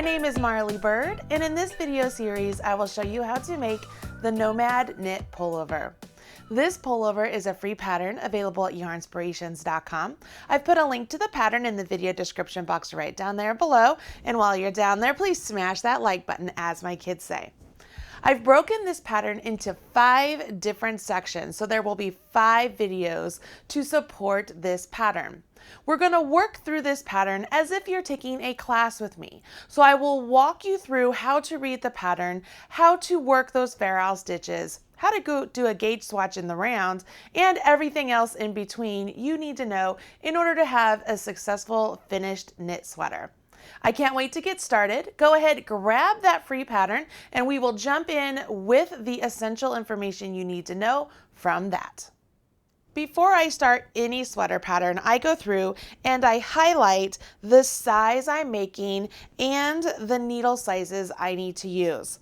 My name is Marly Bird, and in this video series, I will show you how to make the Nomad Knit Pullover. This pullover is a free pattern available at yarnspirations.com. I've put a link to the pattern in the video description box right down there below, and while you're down there, please smash that like button, as my kids say. I've broken this pattern into 5 different sections, so there will be 5 videos to support this pattern. We're going to work through this pattern as if you're taking a class with me. So I will walk you through how to read the pattern, how to work those Fair Isle stitches, how to go do a gauge swatch in the round, and everything else in between you need to know in order to have a successful finished knit sweater. I can't wait to get started. Go ahead, grab that free pattern, and we will jump in with the essential information you need to know from that. Before I start any sweater pattern, I go through and I highlight the size I'm making and the needle sizes I need to use.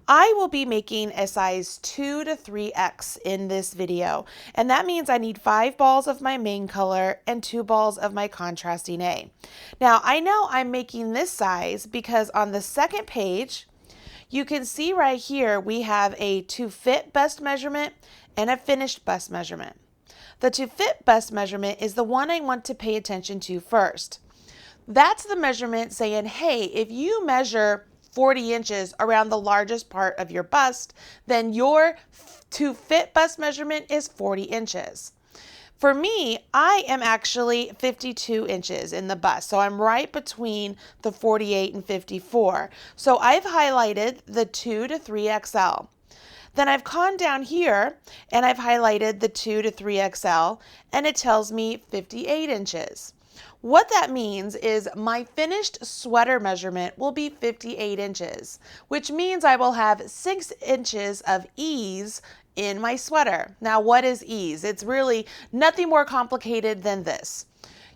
I will be making a size 2 to 3X in this video, and that means I need 5 balls of my main color and 2 balls of my contrasting A. Now, I know I'm making this size because on the second page, you can see right here we have a to fit bust measurement and a finished bust measurement. The to fit bust measurement is the one I want to pay attention to first. That's the measurement saying, hey, if you measure 40 inches around the largest part of your bust, then your to fit bust measurement is 40 inches. For me, I am actually 52 inches in the bust, so I'm right between the 48 and 54. So I've highlighted the 2 to 3XL. Then I've gone down here and I've highlighted the 2 to 3XL, and it tells me 58 inches. What that means is my finished sweater measurement will be 58 inches, which means I will have 6 inches of ease in my sweater. Now, what is ease? It's really nothing more complicated than this.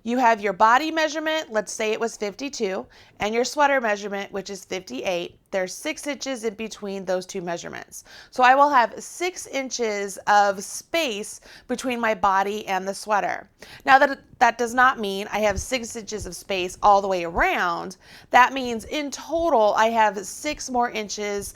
You have your body measurement, let's say it was 52, and your sweater measurement, which is 58. There's 6 inches in between those two measurements. So I will have 6 inches of space between my body and the sweater. Now that does not mean I have 6 inches of space all the way around. That means in total I have 6 more inches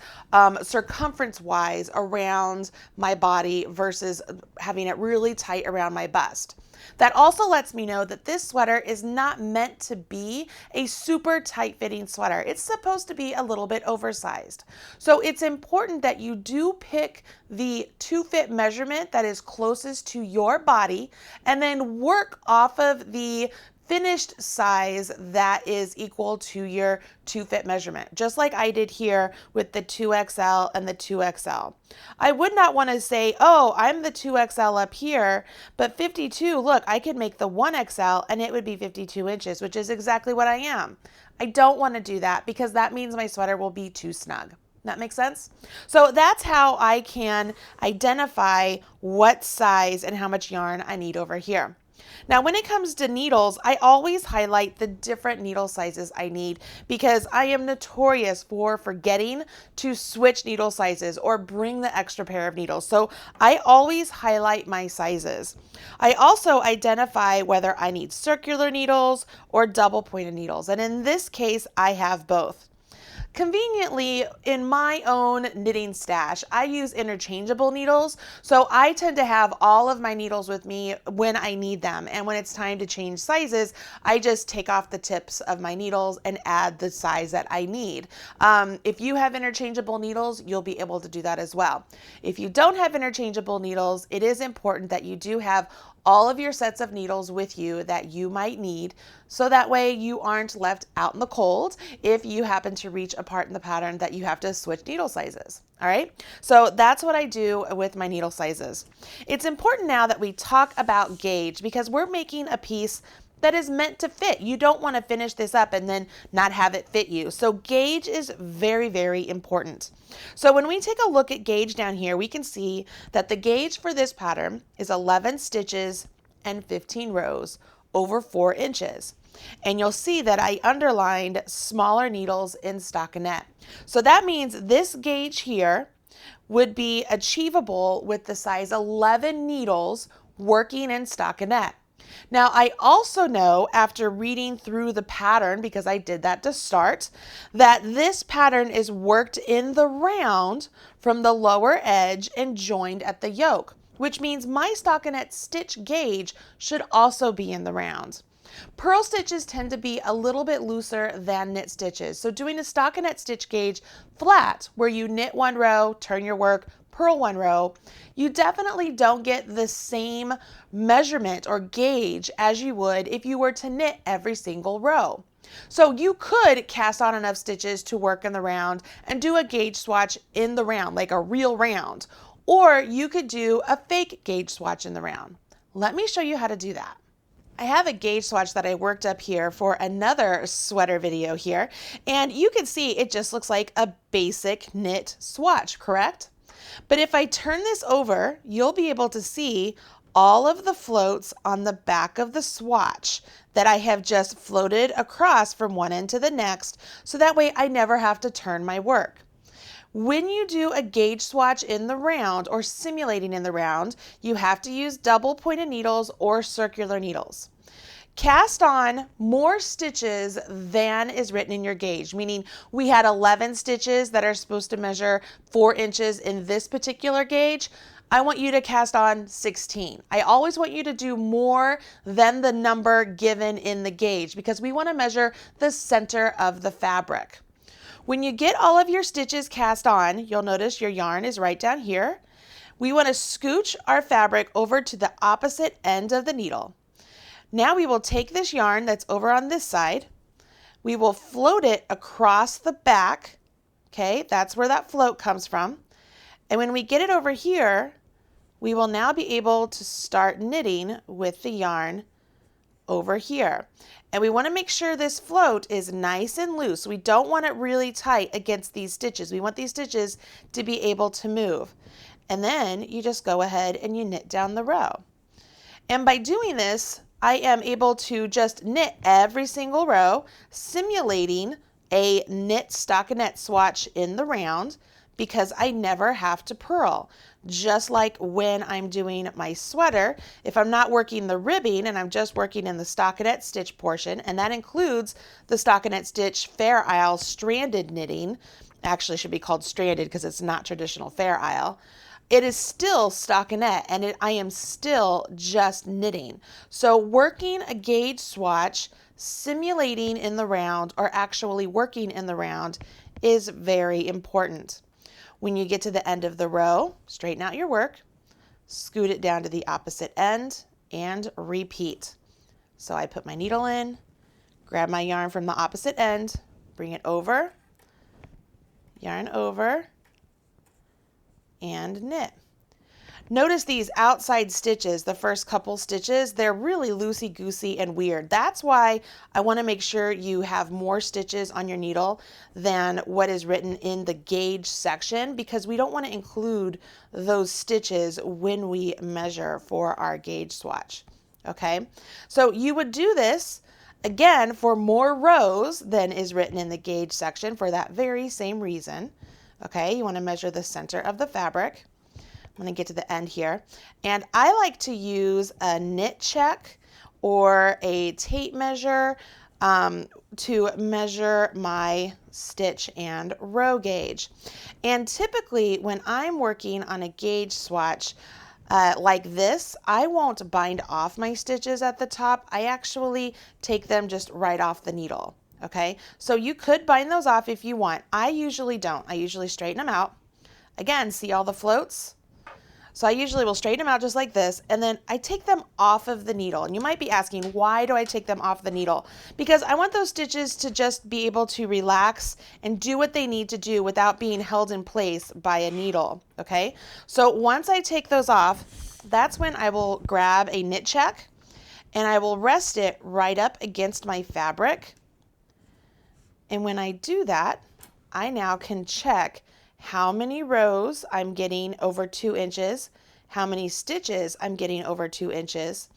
circumference-wise around my body versus having it really tight around my bust. That also lets me know that this sweater is not meant to be a super tight fitting sweater. It's supposed to be a little bit oversized. So it's important that you do pick the to fit measurement that is closest to your body and then work off of the finished size that is equal to your to fit measurement, just like I did here with the 2XL and the 2XL. I would not want to say, oh, I'm the 2XL up here, but 52, look, I could make the 1XL and it would be 52 inches, which is exactly what I am. I don't want to do that because that means my sweater will be too snug. That makes sense? So that's how I can identify what size and how much yarn I need over here. Now, when it comes to needles, I always highlight the different needle sizes I need because I am notorious for forgetting to switch needle sizes or bring the extra pair of needles. So I always highlight my sizes. I also identify whether I need circular needles or double pointed needles. And in this case, I have both. Conveniently, in my own knitting stash, I use interchangeable needles, so I tend to have all of my needles with me when I need them, and when it's time to change sizes, I just take off the tips of my needles and add the size that I need. If you have interchangeable needles, you'll be able to do that as well. If you don't have interchangeable needles, it is important that you do have all of your sets of needles with you that you might need, so that way you aren't left out in the cold if you happen to reach a part in the pattern that you have to switch needle sizes. All right, so that's what I do with my needle sizes. It's important now that we talk about gauge because we're making a piece that is meant to fit. You don't want to finish this up and then not have it fit you. So gauge is very, very important. So when we take a look at gauge down here, we can see that the gauge for this pattern is 11 stitches and 15 rows over 4 inches. And you'll see that I underlined smaller needles in stockinette. So that means this gauge here would be achievable with the size 11 needles working in stockinette. Now, I also know after reading through the pattern, because I did that to start, that this pattern is worked in the round from the lower edge and joined at the yoke, which means my stockinette stitch gauge should also be in the round. Purl stitches tend to be a little bit looser than knit stitches, so doing a stockinette stitch gauge flat, where you knit one row, turn your work, purl one row, you definitely don't get the same measurement or gauge as you would if you were to knit every single row. So you could cast on enough stitches to work in the round and do a gauge swatch in the round, like a real round, or you could do a fake gauge swatch in the round. Let me show you how to do that. I have a gauge swatch that I worked up here for another sweater video here, and you can see it just looks like a basic knit swatch, correct? But if I turn this over, you'll be able to see all of the floats on the back of the swatch that I have just floated across from one end to the next, so that way I never have to turn my work. When you do a gauge swatch in the round or simulating in the round, you have to use double pointed needles or circular needles. Cast on more stitches than is written in your gauge, meaning we had 11 stitches that are supposed to measure 4 inches in this particular gauge. I want you to cast on 16. I always want you to do more than the number given in the gauge because we want to measure the center of the fabric. When you get all of your stitches cast on, you'll notice your yarn is right down here. We want to scooch our fabric over to the opposite end of the needle. Now we will take this yarn that's over on this side. We will float it across the back. Okay, that's where that float comes from. And when we get it over here, we will now be able to start knitting with the yarn over here. And we want to make sure this float is nice and loose. We don't want it really tight against these stitches. We want these stitches to be able to move. And then you just go ahead and you knit down the row. And by doing this, I am able to just knit every single row, simulating a knit stockinette swatch in the round because I never have to purl. Just like when I'm doing my sweater, if I'm not working the ribbing and I'm just working in the stockinette stitch portion, and that includes the stockinette stitch Fair Isle stranded knitting, actually should be called stranded because it's not traditional Fair Isle, it is still stockinette and I am still just knitting. So working a gauge swatch, simulating in the round, or actually working in the round is very important. When you get to the end of the row, straighten out your work, scoot it down to the opposite end, and repeat. So I put my needle in, grab my yarn from the opposite end, bring it over, yarn over, and knit. Notice these outside stitches, the first couple stitches, they're really loosey-goosey and weird. That's why I want to make sure you have more stitches on your needle than what is written in the gauge section, because we don't want to include those stitches when we measure for our gauge swatch. Okay, so you would do this again for more rows than is written in the gauge section for that very same reason. Okay, you want to measure the center of the fabric. I'm going to get to the end here. And I like to use a knit check or a tape measure to measure my stitch and row gauge. And typically when I'm working on a gauge swatch like this, I won't bind off my stitches at the top. I actually take them just right off the needle. Okay, so you could bind those off if you want. I usually don't. I usually straighten them out. Again, see all the floats? So I usually will straighten them out just like this, and then I take them off of the needle. And you might be asking, why do I take them off the needle? Because I want those stitches to just be able to relax and do what they need to do without being held in place by a needle, okay? So once I take those off, that's when I will grab a knit check, and I will rest it right up against my fabric. And when I do that, I now can check how many rows I'm getting over 2 inches, how many stitches I'm getting over 2 inches,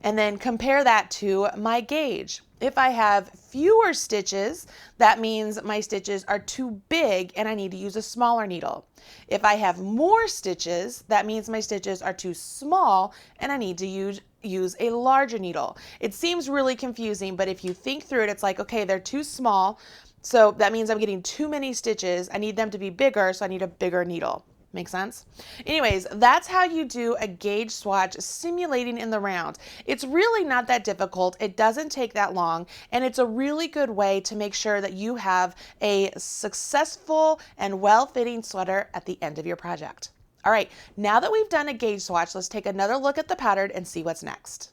and then compare that to my gauge. If I have fewer stitches, that means my stitches are too big and I need to use a smaller needle. If I have more stitches, that means my stitches are too small and I need to use a larger needle. It seems really confusing, but if you think through it, it's like, okay, they're too small, so that means I'm getting too many stitches. I need them to be bigger, so I need a bigger needle. Make sense? Anyways, that's how you do a gauge swatch simulating in the round. It's really not that difficult. It doesn't take that long, and it's a really good way to make sure that you have a successful and well-fitting sweater at the end of your project. All right, now that we've done a gauge swatch, let's take another look at the pattern and see what's next.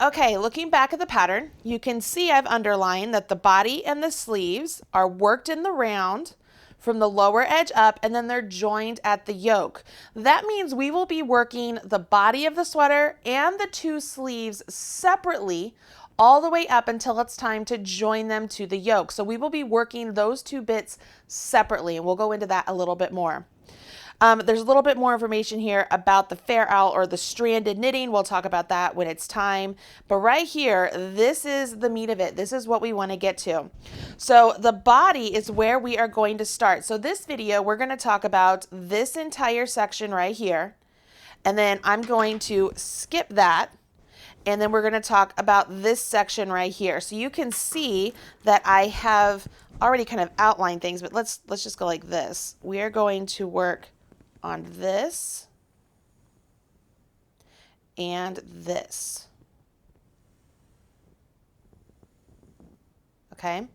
Okay, looking back at the pattern, you can see I've underlined that the body and the sleeves are worked in the round from the lower edge up, and then they're joined at the yoke. That means we will be working the body of the sweater and the two sleeves separately all the way up until it's time to join them to the yoke. So we will be working those two bits separately, and we'll go into that a little bit more. There's a little bit more information here about the fair owl or the stranded knitting. We'll talk about that when it's time. But right here, this is the meat of it. This is what we want to get to. So the body is where we are going to start. So this video, we're going to talk about this entire section right here. And then I'm going to skip that. And then we're going to talk about this section right here. So you can see that I have already kind of outlined things, but let's just go like this. We are going to work on this and this. Okay,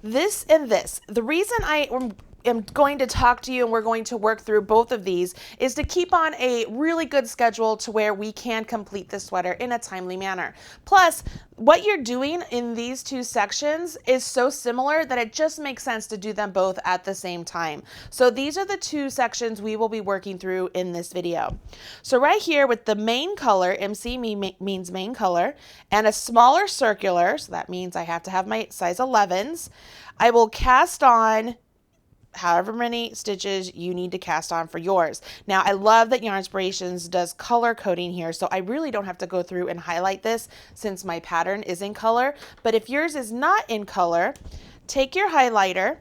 this and this. The reason I am going to talk to you and we're going to work through both of these is to keep on a really good schedule to where we can complete the sweater in a timely manner. Plus, what you're doing in these two sections is so similar that it just makes sense to do them both at the same time. So these are the two sections we will be working through in this video. So right here with the main color, MC means main color, and a smaller circular, so that means I have to have my size 11s, I will cast on however many stitches you need to cast on for yours. Now, I love that Yarn Inspirations does color coding here, so I really don't have to go through and highlight this since my pattern is in color. But if yours is not in color, take your highlighter,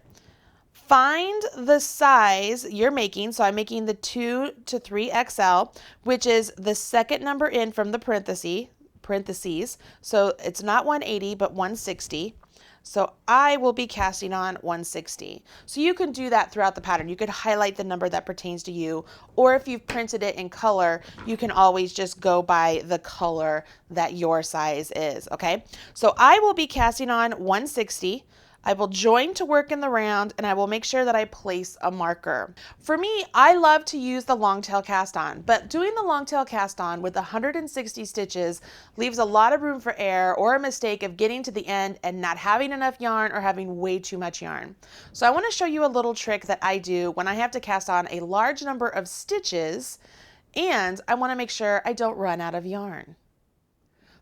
find the size you're making. So I'm making the 2 to 3XL, which is the second number in from the parentheses. So it's not 180, but 160. So I will be casting on 160. So you can do that throughout the pattern. You could highlight the number that pertains to you, or if you've printed it in color, you can always just go by the color that your size is, okay? So I will be casting on 160. I will join to work in the round, and I will make sure that I place a marker. For me, I love to use the long tail cast on, but doing the long tail cast on with 160 stitches leaves a lot of room for error or a mistake of getting to the end and not having enough yarn or having way too much yarn. So I want to show you a little trick that I do when I have to cast on a large number of stitches, and I want to make sure I don't run out of yarn.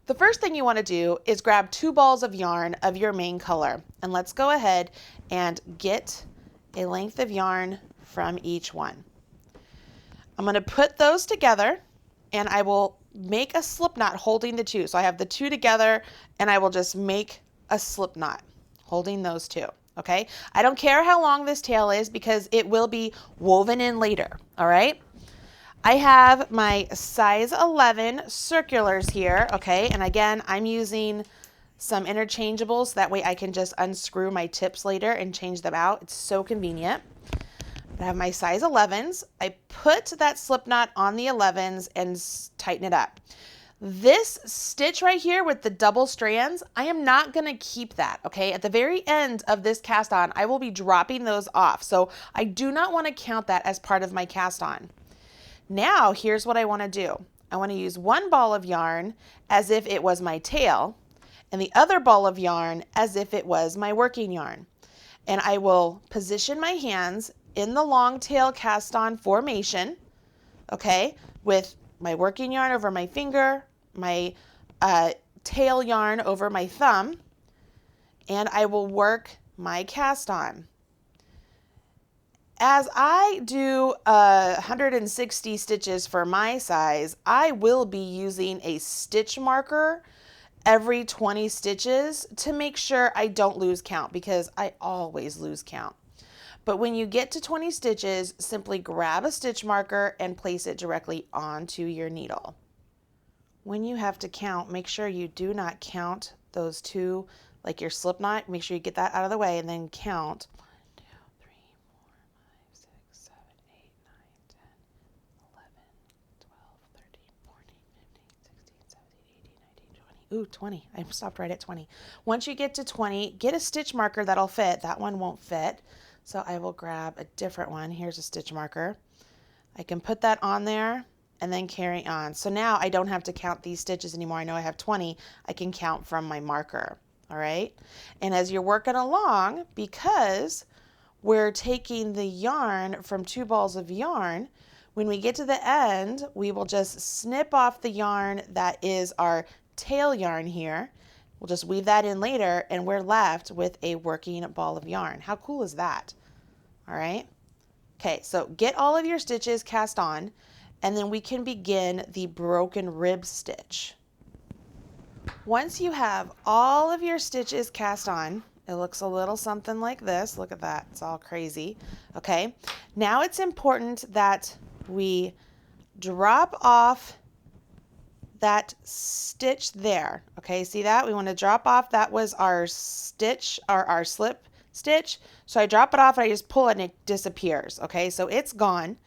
The first thing you want to do is grab 2 balls of yarn of your main color, and let's go ahead and get a length of yarn from each one. I'm going to put those together, and I will make a slip knot holding the 2. So I have the 2 together, and I will just make a slip knot holding those 2. Okay, I don't care how long this tail is because it will be woven in later. All right. I have my size 11 circulars here, okay, and again, I'm using some interchangeables, so that way I can just unscrew my tips later and change them out. It's so convenient. I have my size 11s. I put that slip knot on the 11s and tighten it up. This stitch right here with the double strands, I am not going to keep that, okay? At the very end of this cast on, I will be dropping those off, so I do not want to count that as part of my cast on. Now, here's what I want to do. I want to use one ball of yarn as if it was my tail, and the other ball of yarn as if it was my working yarn. And I will position my hands in the long tail cast on formation, okay, with my working yarn over my finger, my tail yarn over my thumb, and I will work my cast on. As I do 160 stitches for my size, I will be using a stitch marker every 20 stitches to make sure I don't lose count, because I always lose count. But when you get to 20 stitches, simply grab a stitch marker and place it directly onto your needle. When you have to count, make sure you do not count those two, like your slip knot. Make sure you get that out of the way and then count 1, 2, 3, 4, 5, 6, 7, 8, 9, 10, 11, 12, 13, 14, 15, 16, 17, 18, 19, 20. Ooh, 20. I stopped right at 20. Once you get to 20, get a stitch marker that'll fit. That one won't fit, so I will grab a different one. Here's a stitch marker. I can put that on there and then carry on. So now I don't have to count these stitches anymore. I know I have 20. I can count from my marker, all right? And as you're working along, because we're taking the yarn from 2 balls of yarn, when we get to the end, we will just snip off the yarn that is our tail yarn here. We'll just weave that in later, and we're left with a working ball of yarn. How cool is that? All right? Okay, so get all of your stitches cast on, and then we can begin the broken rib stitch. Once you have all of your stitches cast on, it looks a little something like this. Look at that, it's all crazy. Okay, now it's important that we drop off that stitch there. Okay, see that? We want to drop off, that was our stitch, or our slip stitch. So I drop it off and I just pull it and it disappears. Okay, so it's gone.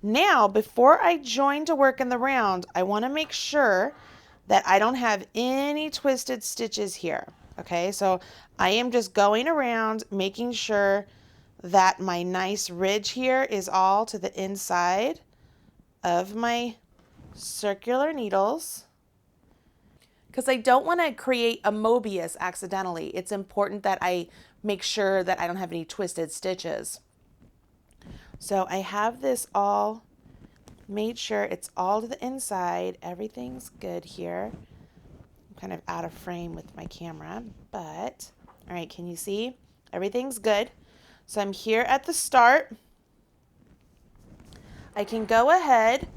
Now, before I join to work in the round, I want to make sure that I don't have any twisted stitches here. Okay, so I am just going around making sure that my nice ridge here is all to the inside of my circular needles, because I don't want to create a Mobius accidentally. It's important that I make sure that I don't have any twisted stitches. So I have this all made sure it's all to the inside. Everything's good here. I'm kind of out of frame with my camera, but all right, can you see? Everything's good. So I'm here at the start. I can go ahead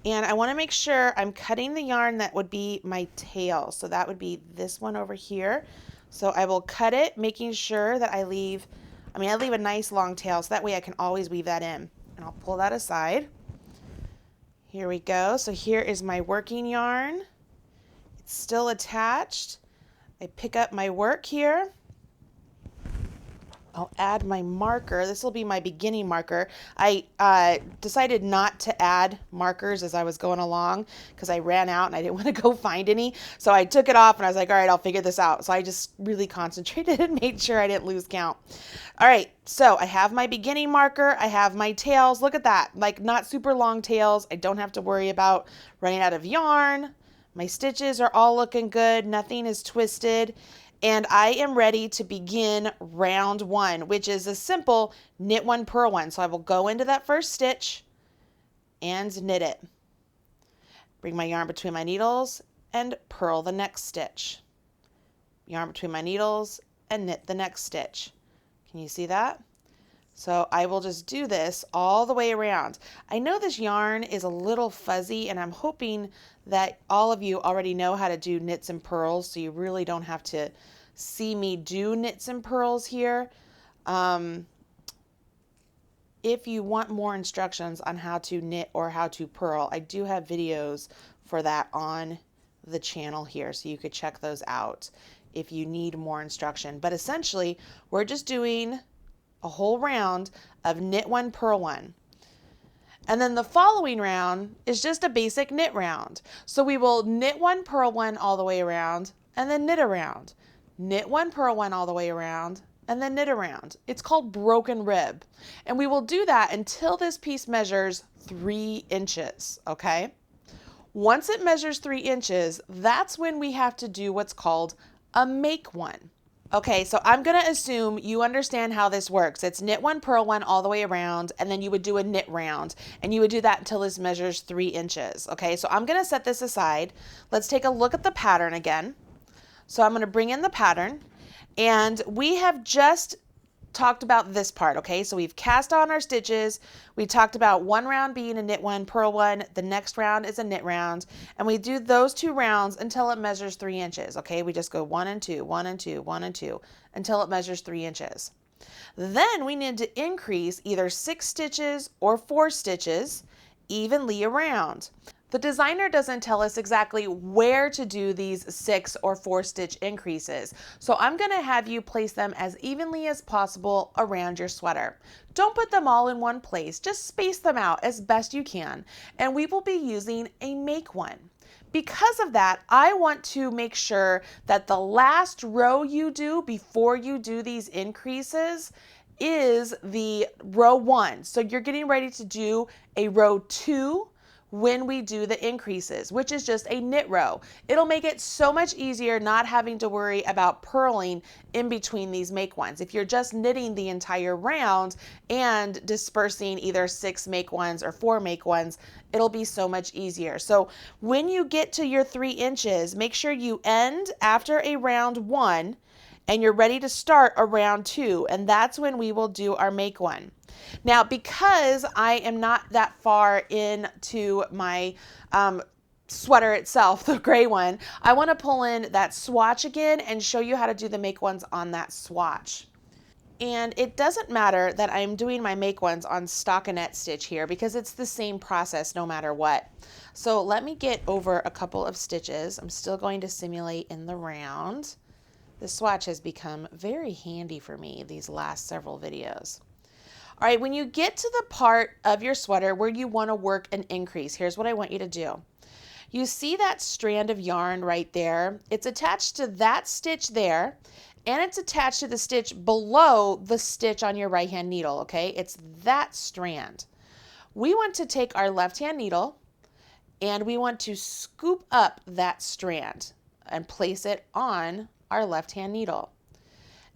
and I want to make sure I'm cutting the yarn that would be my tail. So that would be this one over here. So I will cut it, making sure that I leave a nice long tail, so that way I can always weave that in. And I'll pull that aside. Here we go. So here is my working yarn. It's still attached. I pick up my work here. I'll add my marker. This will be my beginning marker. I decided not to add markers as I was going along because I ran out and I didn't want to go find any. So I took it off and I was like, all right, I'll figure this out. So I just really concentrated and made sure I didn't lose count. All right, so I have my beginning marker. I have my tails. Look at that, like not super long tails. I don't have to worry about running out of yarn. My stitches are all looking good. Nothing is twisted. And I am ready to begin round 1, which is a simple knit 1, purl 1. So I will go into that first stitch and knit it. Bring my yarn between my needles and purl the next stitch. Yarn between my needles and knit the next stitch. Can you see that? So I will just do this all the way around. I know this yarn is a little fuzzy, and I'm hoping that all of you already know how to do knits and purls, so you really don't have to see me do knits and purls here. If you want more instructions on how to knit or how to purl, I do have videos for that on the channel here, so you could check those out if you need more instruction. But essentially, we're just doing a whole round of knit 1, purl 1. And then the following round is just a basic knit round. So we will knit 1, purl 1 all the way around, and then knit around. Knit 1, purl 1 all the way around, and then knit around. It's called broken rib. And we will do that until this piece measures 3 inches, okay? Once it measures 3 inches, that's when we have to do what's called a make 1. Okay, so I'm going to assume you understand how this works. It's knit 1, purl 1 all the way around, and then you would do a knit round, and you would do that until this measures 3 inches. Okay, so I'm going to set this aside. Let's take a look at the pattern again. So I'm going to bring in the pattern, and we have just talked about this part, okay? So we've cast on our stitches. We talked about one round being a knit one, purl one. The next round is a knit round. And we do those 2 rounds until it measures 3 inches, okay? We just go 1 and 2, 1 and 2, 1 and 2 until it measures 3 inches. Then we need to increase either 6 stitches or 4 stitches evenly around. The designer doesn't tell us exactly where to do these 6 or 4 stitch increases, so I'm going to have you place them as evenly as possible around your sweater. Don't put them all in one place, just space them out as best you can, and we will be using a make one. Because of that, I want to make sure that the last row you do before you do these increases is the row 1. So you're getting ready to do a row 2 when we do the increases, which is just a knit row. It'll make it so much easier not having to worry about purling in between these make ones. If you're just knitting the entire round and dispersing either 6 make ones or 4 make ones, it'll be so much easier. So when you get to your 3 inches, make sure you end after a round 1 and you're ready to start a round 2, and that's when we will do our make one. Now, because I am not that far into my sweater itself, the gray one, I want to pull in that swatch again and show you how to do the make ones on that swatch. And it doesn't matter that I'm doing my make ones on stockinette stitch here because it's the same process no matter what. So let me get over a couple of stitches. I'm still going to simulate in the round. The swatch has become very handy for me these last several videos. All right, when you get to the part of your sweater where you want to work an increase, here's what I want you to do. You see that strand of yarn right there? It's attached to that stitch there, and it's attached to the stitch below the stitch on your right hand needle, okay? It's that strand. We want to take our left hand needle and we want to scoop up that strand and place it on our left hand needle.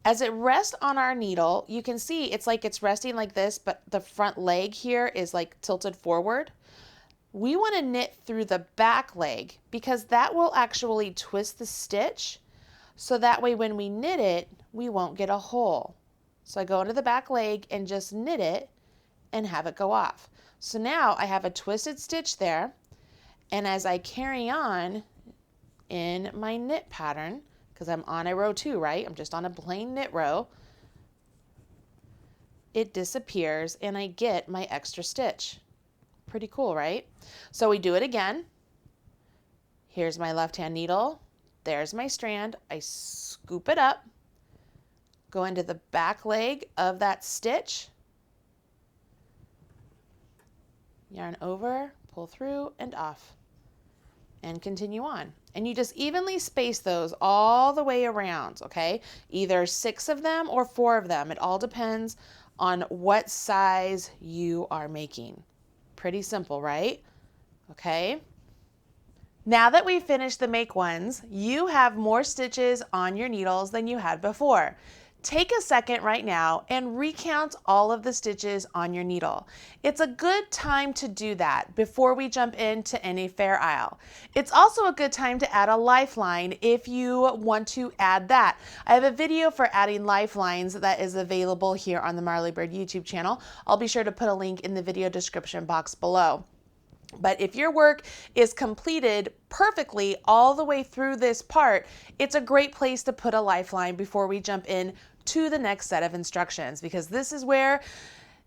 As it rests on our needle, you can see it's like it's resting like this, but the front leg here is like tilted forward. We want to knit through the back leg because that will actually twist the stitch. So that way when we knit it, we won't get a hole. So I go into the back leg and just knit it and have it go off. So now I have a twisted stitch there. And as I carry on in my knit pattern, because I'm on a row 2, right? I'm just on a plain knit row. It disappears and I get my extra stitch. Pretty cool, right? So we do it again. Here's my left hand needle. There's my strand. I scoop it up, go into the back leg of that stitch, yarn over, pull through and off, and continue on. And you just evenly space those all the way around, okay? Either 6 of them or 4 of them. It all depends on what size you are making. Pretty simple, right? Okay. Now that we've finished the make ones, you have more stitches on your needles than you had before. Take a second right now and recount all of the stitches on your needle. It's a good time to do that before we jump into any fair isle. It's also a good time to add a lifeline if you want to add that. I have a video for adding lifelines that is available here on the Marly Bird YouTube channel. I'll be sure to put a link in the video description box below. But if your work is completed perfectly all the way through this part, it's a great place to put a lifeline before we jump in to the next set of instructions, because this is where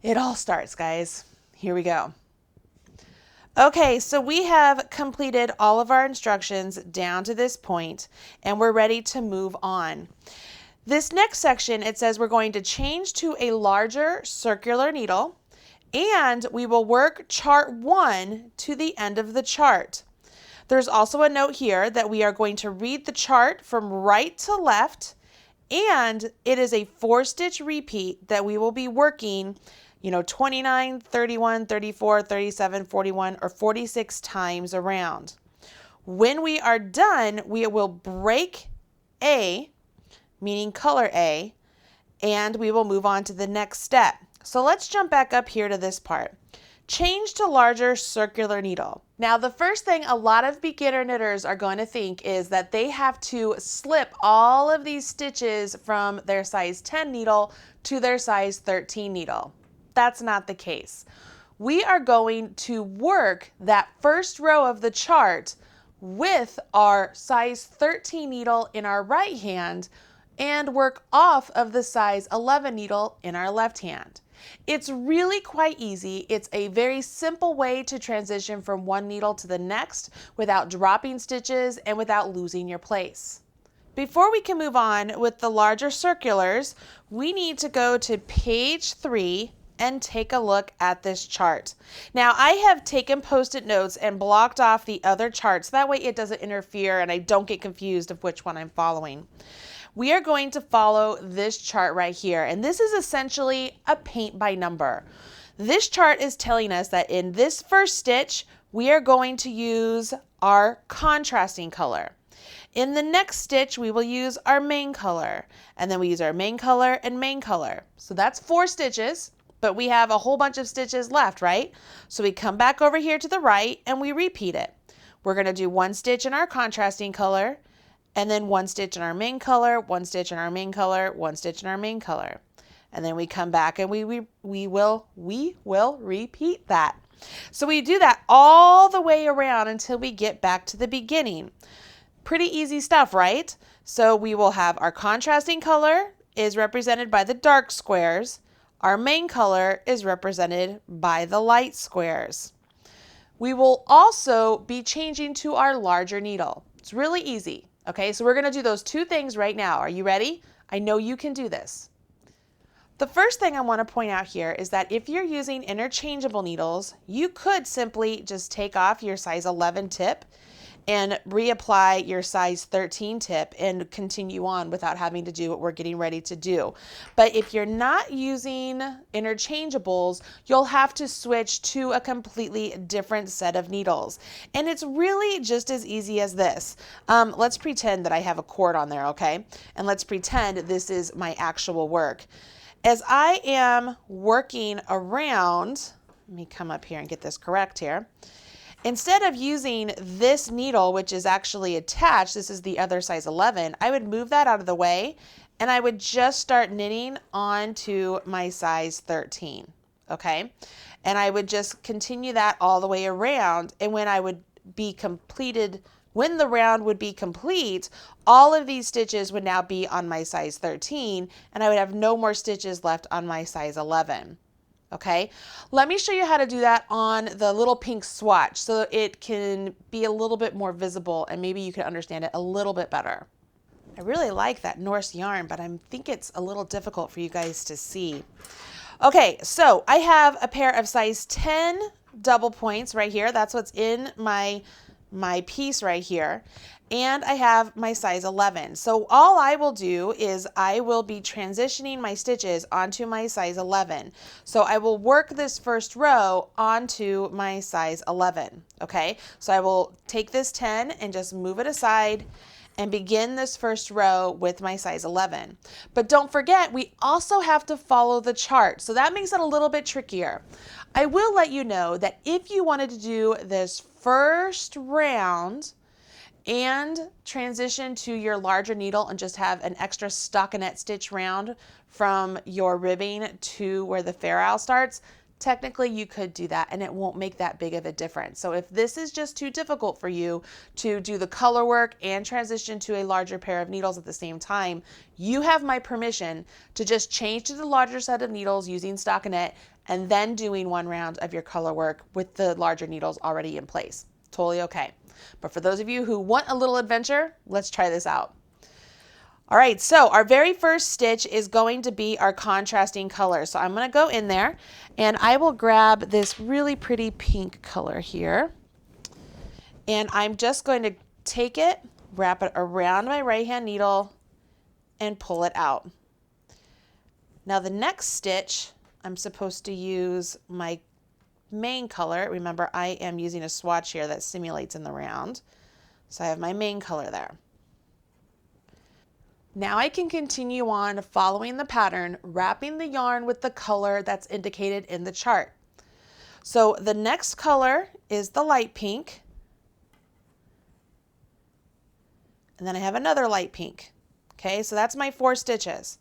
it all starts, guys. Here we go. Okay, so we have completed all of our instructions down to this point, and we're ready to move on. This next section, it says we're going to change to a larger circular needle, and we will work chart 1 to the end of the chart. There's also a note here that we are going to read the chart from right to left, and it is a 4-stitch repeat that we will be working, 29, 31, 34, 37, 41, or 46 times around. When we are done, we will break A, meaning color A, and we will move on to the next step. So let's jump back up here to this part. Change to larger circular needle. Now, the first thing a lot of beginner knitters are going to think is that they have to slip all of these stitches from their size 10 needle to their size 13 needle. That's not the case. We are going to work that first row of the chart with our size 13 needle in our right hand and work off of the size 11 needle in our left hand. It's really quite easy. It's a very simple way to transition from one needle to the next without dropping stitches and without losing your place. Before we can move on with the larger circulars, we need to go to page 3 and take a look at this chart. Now, I have taken post-it notes and blocked off the other charts. That way it doesn't interfere and I don't get confused of which one I'm following. We are going to follow this chart right here, and this is essentially a paint by number. This chart is telling us that in this first stitch, we are going to use our contrasting color. In the next stitch, we will use our main color, and then we use our main color and main color. So that's 4 stitches, but we have a whole bunch of stitches left, right? So we come back over here to the right and we repeat it. We're going to do 1 stitch in our contrasting color, and then 1 stitch in our main color, 1 stitch in our main color, 1 stitch in our main color. And then we come back and we will repeat that. So we do that all the way around until we get back to the beginning. Pretty easy stuff, right? So we will have our contrasting color is represented by the dark squares. Our main color is represented by the light squares. We will also be changing to our larger needle. It's really easy. Okay, so we're going to do those 2 things right now. Are you ready? I know you can do this. The first thing I want to point out here is that if you're using interchangeable needles, you could simply just take off your size 11 tip and reapply your size 13 tip and continue on without having to do what we're getting ready to do. But if you're not using interchangeables, you'll have to switch to a completely different set of needles. And it's really just as easy as this. Let's pretend that I have a cord on there, okay? And let's pretend this is my actual work. As I am working around, let me come up here and get this correct here. Instead of using this needle, which is actually attached, this is the other size 11, I would move that out of the way and I would just start knitting onto my size 13, okay? And I would just continue that all the way around, and when the round would be complete, all of these stitches would now be on my size 13 and I would have no more stitches left on my size 11. Okay, let me show you how to do that on the little pink swatch so it can be a little bit more visible and maybe you can understand it a little bit better. I really like that Norse yarn, but I think it's a little difficult for you guys to see. Okay, so I have a pair of size 10 double points right here. That's what's in my piece right here. And I have my size 11. So all I will do is I will be transitioning my stitches onto my size 11. So I will work this first row onto my size 11. Okay, so I will take this 10 and just move it aside and begin this first row with my size 11. But don't forget, we also have to follow the chart. So that makes it a little bit trickier. I will let you know that if you wanted to do this first round and transition to your larger needle and just have an extra stockinette stitch round from your ribbing to where the fair owl starts, technically you could do that and it won't make that big of a difference. So if this is just too difficult for you to do the color work and transition to a larger pair of needles at the same time, you have my permission to just change to the larger set of needles using stockinette and then doing 1 round of your color work with the larger needles already in place. Totally okay. But for those of you who want a little adventure, let's try this out. All right, so our very first stitch is going to be our contrasting color. So I'm going to go in there and I will grab this really pretty pink color here. And I'm just going to take it, wrap it around my right hand needle and pull it out. Now the next stitch, I'm supposed to use my main color. Remember, I am using a swatch here that simulates in the round. So I have my main color there. Now I can continue on following the pattern, wrapping the yarn with the color that's indicated in the chart. So the next color is the light pink. And then I have another light pink. Okay, so that's my 4 stitches.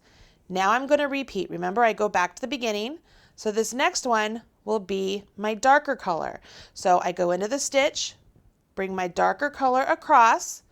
Now I'm going to repeat. Remember, I go back to the beginning. So this next one will be my darker color. So I go into the stitch, bring my darker color across,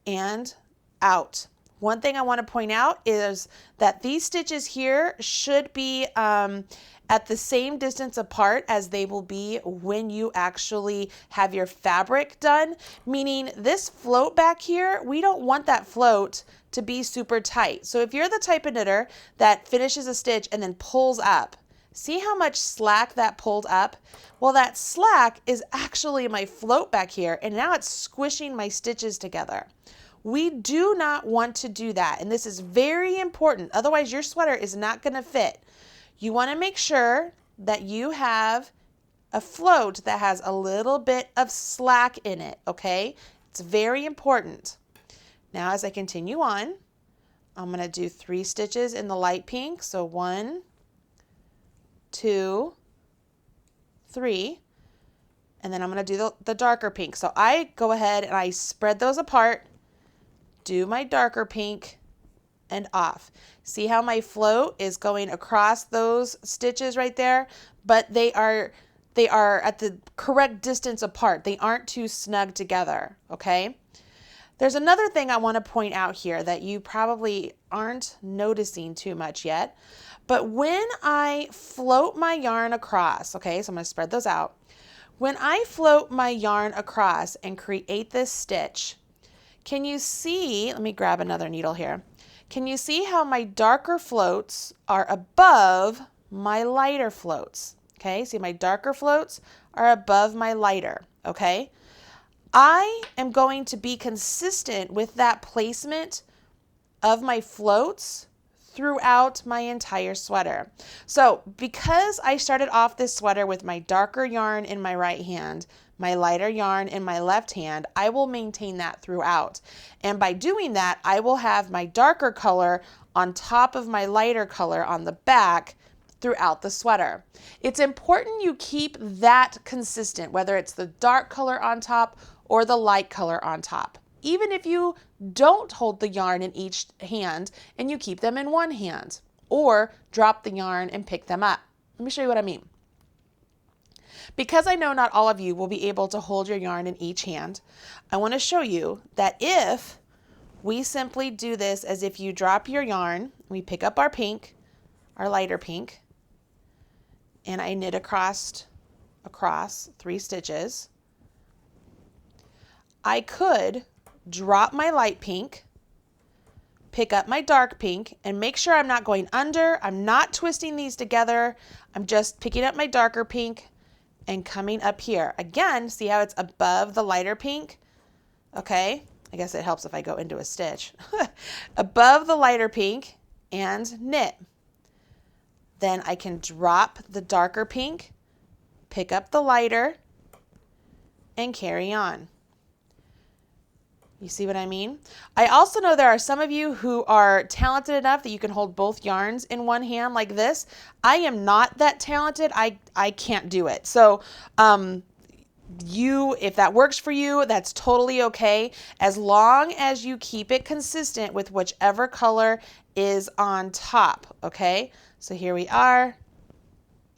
and out. One thing I want to point out is that these stitches here should be at the same distance apart as they will be when you actually have your fabric done, meaning this float back here, we don't want that float to be super tight. So if you're the type of knitter that finishes a stitch and then pulls up, see how much slack that pulled up? Well, that slack is actually my float back here, and now it's squishing my stitches together. We do not want to do that, and this is very important. Otherwise, your sweater is not going to fit. You want to make sure that you have a float that has a little bit of slack in it, okay? It's very important. Now, as I continue on, I'm going to do 3 stitches in the light pink. So 1, 2, 3, and then I'm going to do the darker pink. So I go ahead and I spread those apart, do my darker pink, and off. See how my float is going across those stitches right there, but they are at the correct distance apart. They aren't too snug together, okay? There's another thing I want to point out here that you probably aren't noticing too much yet, but when I float my yarn across, okay, so I'm going to spread those out. When I float my yarn across and create this stitch, can you see, let me grab another needle here. Can you see how my darker floats are above my lighter floats? Okay, see my darker floats are above my lighter, okay? I am going to be consistent with that placement of my floats throughout my entire sweater. So because I started off this sweater with my darker yarn in my right hand, my lighter yarn in my left hand, I will maintain that throughout. And by doing that, I will have my darker color on top of my lighter color on the back throughout the sweater. It's important you keep that consistent, whether it's the dark color on top or the light color on top. Even if you don't hold the yarn in each hand and you keep them in one hand, or drop the yarn and pick them up. Let me show you what I mean. Because I know not all of you will be able to hold your yarn in each hand, I want to show you that if we simply do this as if you drop your yarn, we pick up our pink, our lighter pink, and I knit across 3 stitches, I could drop my light pink, pick up my dark pink, and make sure I'm not going under, I'm not twisting these together, I'm just picking up my darker pink and coming up here. Again, see how it's above the lighter pink? Okay, I guess it helps if I go into a stitch. Above the lighter pink and knit. Then I can drop the darker pink, pick up the lighter, and carry on. You see what I mean? I also know there are some of you who are talented enough that you can hold both yarns in one hand like this. I am not that talented. I can't do it. So if that works for you, that's totally okay, as long as you keep it consistent with whichever color is on top, okay? So here we are.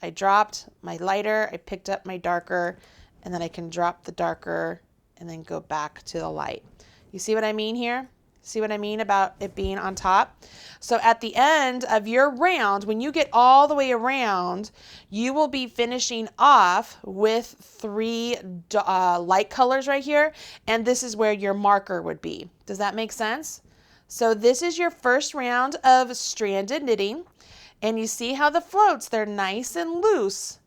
I dropped my lighter, I picked up my darker, and then I can drop the darker and then go back to the light. You see what I mean here? See what I mean about it being on top? So at the end of your round, when you get all the way around, you will be finishing off with 3 light colors right here, and this is where your marker would be. Does that make sense? So this is your first round of stranded knitting, and you see how the floats, they're nice and loose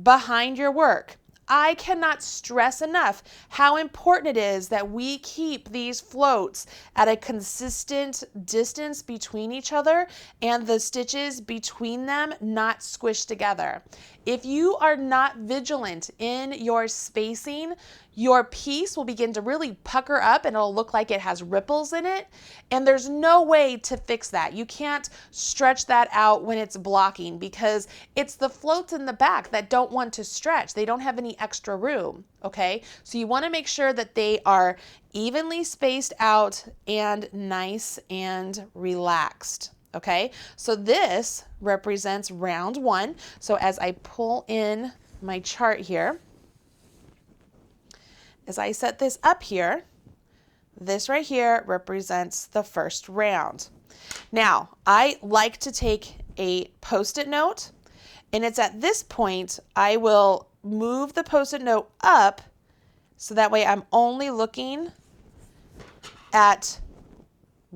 behind your work. I cannot stress enough how important it is that we keep these floats at a consistent distance between each other and the stitches between them not squished together. If you are not vigilant in your spacing, your piece will begin to really pucker up and it'll look like it has ripples in it. And there's no way to fix that. You can't stretch that out when it's blocking because it's the floats in the back that don't want to stretch. They don't have any extra room, okay? So you want to make sure that they are evenly spaced out and nice and relaxed. Okay, so this represents round 1. So as I pull in my chart here, as I set this up here, this right here represents the first round. Now, I like to take a Post-it note, and it's at this point I will move the Post-it note up so that way I'm only looking at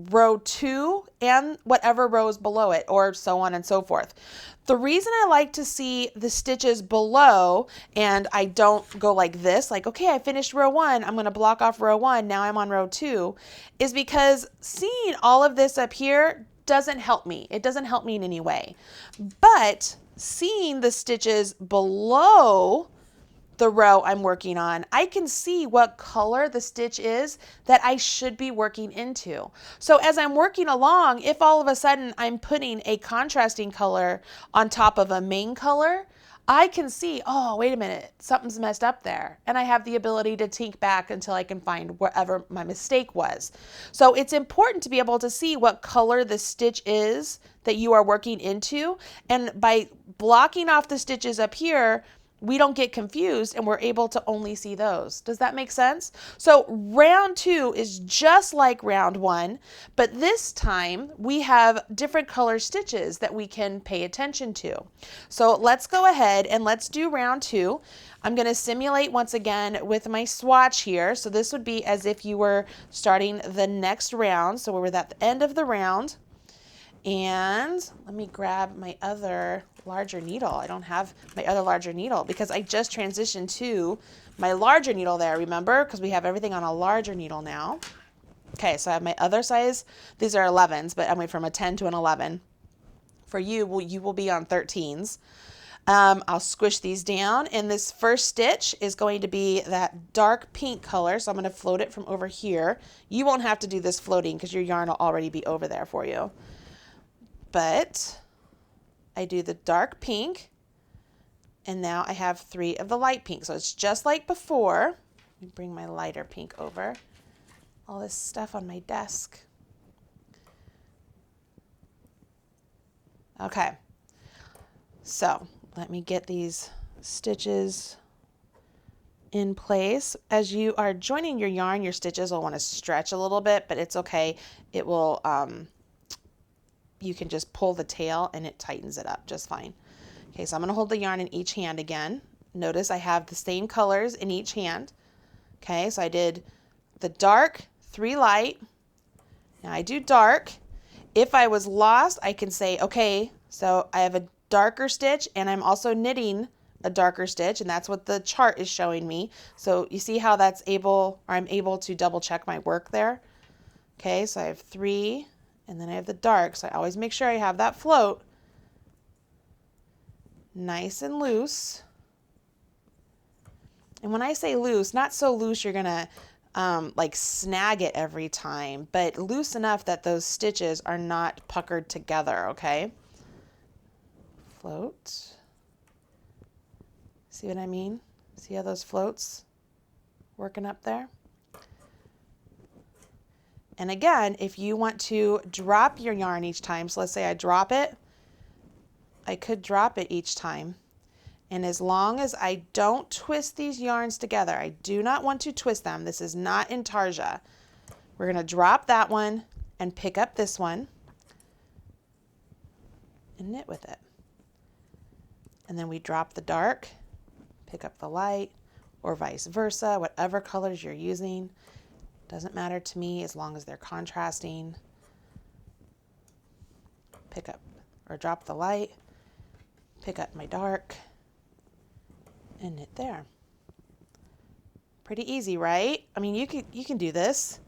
row 2 and whatever rows below it, or so on and so forth. The reason I like to see the stitches below and I don't go like this, like, okay, I finished row 1, I'm going to block off row 1, now I'm on row 2, is because seeing all of this up here doesn't help me. It doesn't help me in any way. But seeing the stitches below the row I'm working on, I can see what color the stitch is that I should be working into. So as I'm working along, if all of a sudden I'm putting a contrasting color on top of a main color, I can see, oh, wait a minute, something's messed up there. And I have the ability to tink back until I can find wherever my mistake was. So it's important to be able to see what color the stitch is that you are working into. And by blocking off the stitches up here, we don't get confused and we're able to only see those. Does that make sense? So round 2 is just like round 1, but this time we have different color stitches that we can pay attention to. So let's go ahead and let's do round 2. I'm going to simulate once again with my swatch here. So this would be as if you were starting the next round. So we're at the end of the round. And let me grab my other larger needle. I don't have my other larger needle because I just transitioned to my larger needle there, remember? Because we have everything on a larger needle now. Okay, so I have my other size. These are 11s, but I went from a 10 to an 11. For you, you will be on 13s. I'll squish these down, and this first stitch is going to be that dark pink color, so I'm going to float it from over here. You won't have to do this floating because your yarn will already be over there for you. But I do the dark pink, and now I have 3 of the light pink. So it's just like before. Let me bring my lighter pink over. All this stuff on my desk. Okay, so let me get these stitches in place. As you are joining your yarn, your stitches will want to stretch a little bit, but it's okay. It will, you can just pull the tail and it tightens it up just fine. Okay, so I'm going to hold the yarn in each hand again. Notice I have the same colors in each hand. Okay, so I did the dark, 3 light. Now I do dark. If I was lost, I can say, okay, so I have a darker stitch and I'm also knitting a darker stitch, and that's what the chart is showing me. So you see how that's able, or I'm able to double check my work there. Okay, so I have 3. And then I have the dark, so I always make sure I have that float nice and loose. And when I say loose, not so loose you're gonna like snag it every time, but loose enough that those stitches are not puckered together, okay? Float. See what I mean? See how those floats working up there? And again, if you want to drop your yarn each time, so let's say I drop it, I could drop it each time. And as long as I don't twist these yarns together, I do not want to twist them. This is not intarsia. We're going to drop that one and pick up this one and knit with it. And then we drop the dark, pick up the light, or vice versa, whatever colors you're using. Doesn't matter to me as long as they're contrasting. Pick up or drop the light, pick up my dark, and knit there. Pretty easy, right? I mean, you can do this.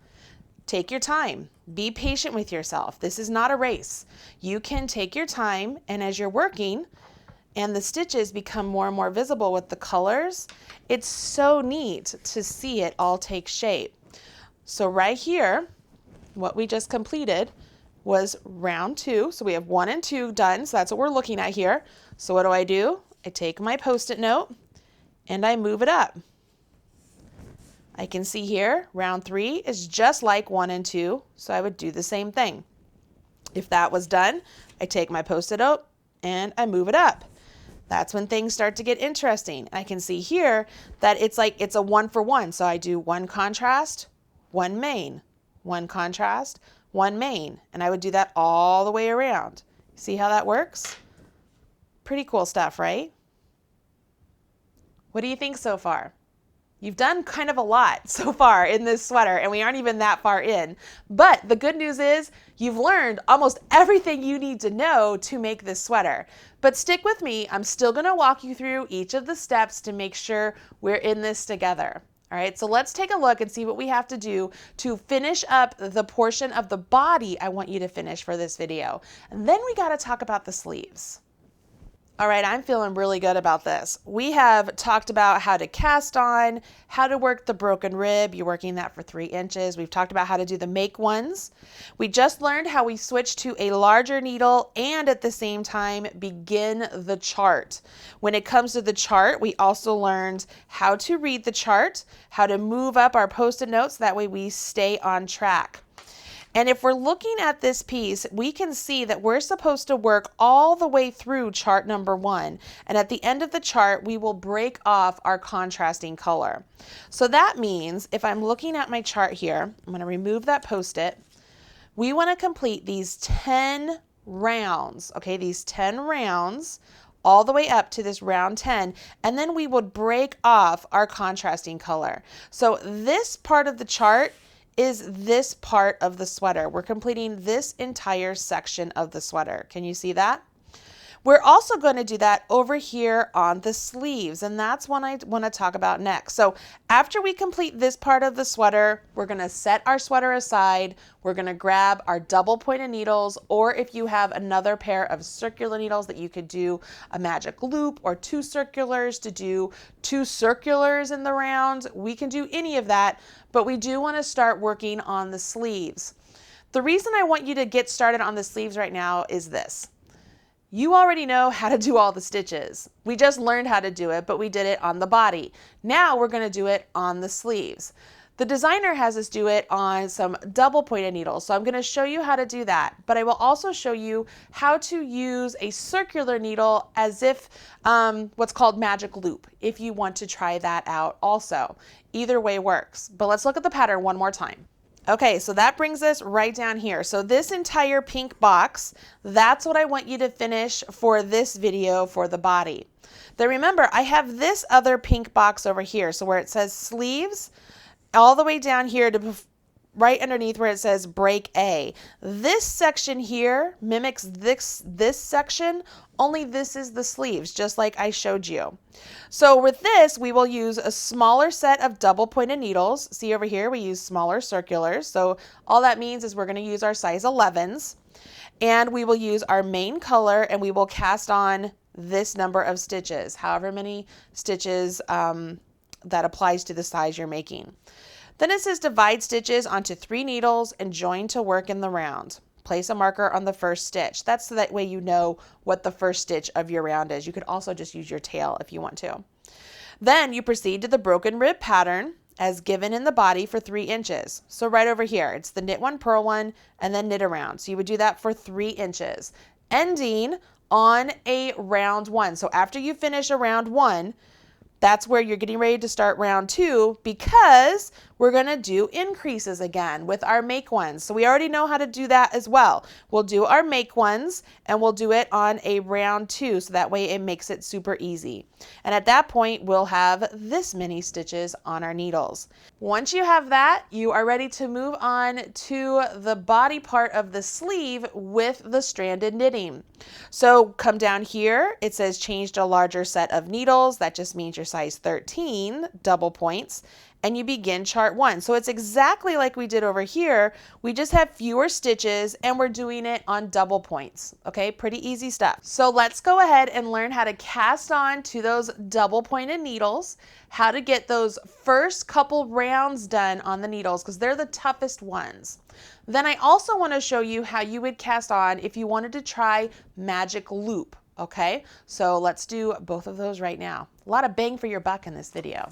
Take your time. Be patient with yourself. This is not a race. You can take your time, and as you're working and the stitches become more and more visible with the colors, it's so neat to see it all take shape. So right here, what we just completed was round 2. So we have 1 and 2 done. So that's what we're looking at here. So what do? I take my Post-it note and I move it up. I can see here, round 3 is just like 1 and 2, so I would do the same thing. If that was done, I take my Post-it note and I move it up. That's when things start to get interesting. I can see here that it's like it's a 1 for 1, so I do 1 contrast, 1 main, 1 contrast, 1 main, and I would do that all the way around. See how that works? Pretty cool stuff, right? What do you think so far? You've done kind of a lot so far in this sweater, and we aren't even that far in. But the good news is you've learned almost everything you need to know to make this sweater. But stick with me. I'm still going to walk you through each of the steps to make sure we're in this together. All right, so let's take a look and see what we have to do to finish up the portion of the body I want you to finish for this video. And then we got to talk about the sleeves. All right, I'm feeling really good about this. We have talked about how to cast on, how to work the broken rib. You're working that for 3 inches. We've talked about how to do the make ones. We just learned how we switch to a larger needle and at the same time begin the chart. When it comes to the chart, we also learned how to read the chart, how to move up our Post-it notes. That way we stay on track. And if we're looking at this piece, we can see that we're supposed to work all the way through chart number 1. And at the end of the chart, we will break off our contrasting color. So that means if I'm looking at my chart here, I'm going to remove that Post-it. We want to complete these 10 rounds, okay, these 10 rounds all the way up to this round 10, and then we would break off our contrasting color. So this part of the chart is this part of the sweater. We're completing this entire section of the sweater. Can you see that? We're also going to do that over here on the sleeves, and that's what I want to talk about next. So after we complete this part of the sweater, we're going to set our sweater aside. We're going to grab our double pointed needles, or if you have another pair of circular needles that you could do a magic loop or 2 circulars to do 2 circulars in the round, we can do any of that, but we do want to start working on the sleeves. The reason I want you to get started on the sleeves right now is this. You already know how to do all the stitches. We just learned how to do it, but we did it on the body. Now we're going to do it on the sleeves. The designer has us do it on some double pointed needles, so I'm going to show you how to do that, but I will also show you how to use a circular needle as if what's called magic loop, if you want to try that out also. Either way works, but let's look at the pattern one more time. Okay, so that brings us right down here. So this entire pink box, that's what I want you to finish for this video for the body. Then remember, I have this other pink box over here. So where it says sleeves, all the way down here to right underneath where it says break A. This section here mimics this section, only this is the sleeves, just like I showed you. So with this, we will use a smaller set of double pointed needles. See over here, we use smaller circulars. So all that means is we're going to use our size 11s, and we will use our main color, and we will cast on this number of stitches, however many stitches that applies to the size you're making. Then it says divide stitches onto 3 needles and join to work in the round. Place a marker on the first stitch. That's so that way you know what the first stitch of your round is. You could also just use your tail if you want to. Then you proceed to the broken rib pattern as given in the body for 3 inches. So right over here, it's the knit 1, purl 1, and then knit around. So you would do that for 3 inches, ending on a round 1. So after you finish a round 1, that's where you're getting ready to start round 2, because we're going to do increases again with our make ones. So we already know how to do that as well. We'll do our make ones and we'll do it on a round 2, so that way it makes it super easy. And at that point, we'll have this many stitches on our needles. Once you have that, you are ready to move on to the body part of the sleeve with the stranded knitting. So come down here, it says change to a larger set of needles. That just means your size 13 double points. and you begin chart 1. So it's exactly like we did over here. We just have fewer stitches and we're doing it on double points. Okay, pretty easy stuff. So let's go ahead and learn how to cast on to those double pointed needles, how to get those first couple rounds done on the needles because they're the toughest ones. Then I also want to show you how you would cast on if you wanted to try magic loop. Okay, so let's do both of those right now. A lot of bang for your buck in this video.